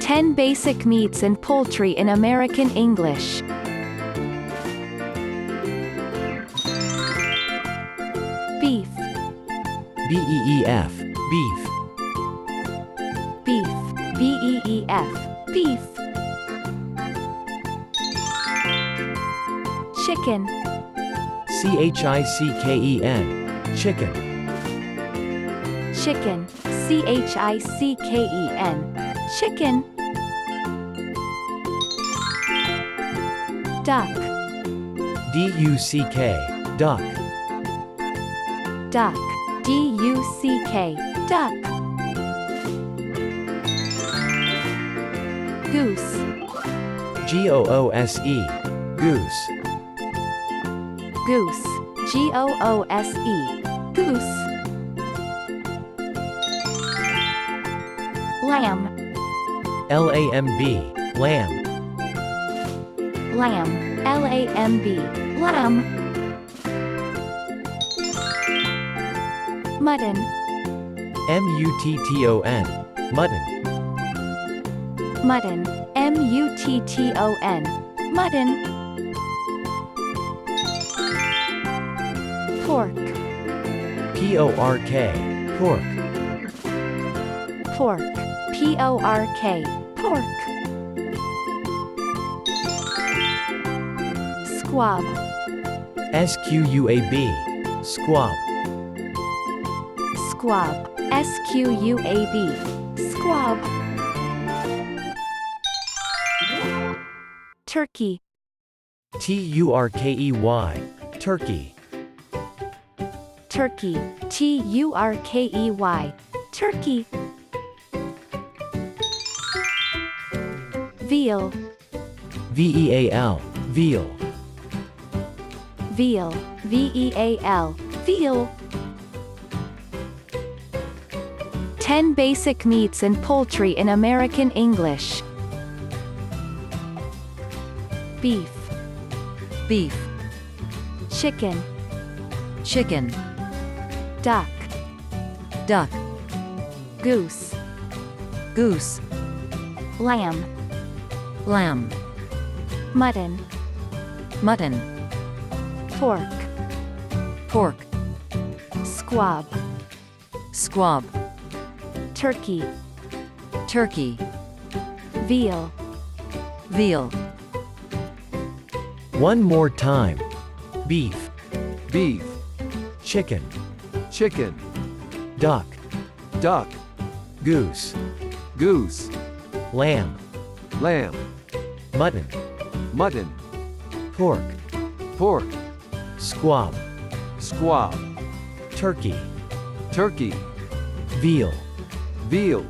10 basic meats and poultry in American English. Beef. B-E-E-F, beef. Beef. B-E-E-F, beef. Chicken. C-H-I-C-K-E-N, chicken. Chicken. C-H-I-C-K-E-N, chicken. Duck. D-U-C-K, duck. Duck. D-U-C-K, duck. Goose. G-O-O-S-E, goose. Goose. G-O-O-S-E, goose. Lamb. L-A-M-B, lamb. Lamb. L-A-M-B, lamb. Mutton. M-U-T-T-O-N, mutton. Mutton. M-U-T-T-O-N, mutton. Pork. P-O-R-K, pork. Pork. P-O-R-K, pork. Squab. S-Q-U-A-B, squab. Squab. S-Q-U-A-B, squab. Turkey. T-U-R-K-E-Y, turkey. Turkey. T-U-R-K-E-Y, turkey. Veal. V-E-A-L, veal. Veal. V-E-A-L, veal. 10 basic meats and poultry in American English. Beef. Beef. Chicken. Chicken. Duck. Duck. Goose. Goose. Lamb. Lamb. Mutton. Mutton. Pork. Pork. Squab. Squab. Turkey. Turkey. Veal. Veal. One more time. Beef. Beef. Chicken. Chicken. Duck. Duck. Goose. Goose. Lamb. Lamb. Mutton. Mutton. Pork. Pork. Squab. Squab. Turkey. Turkey. Veal. Veal.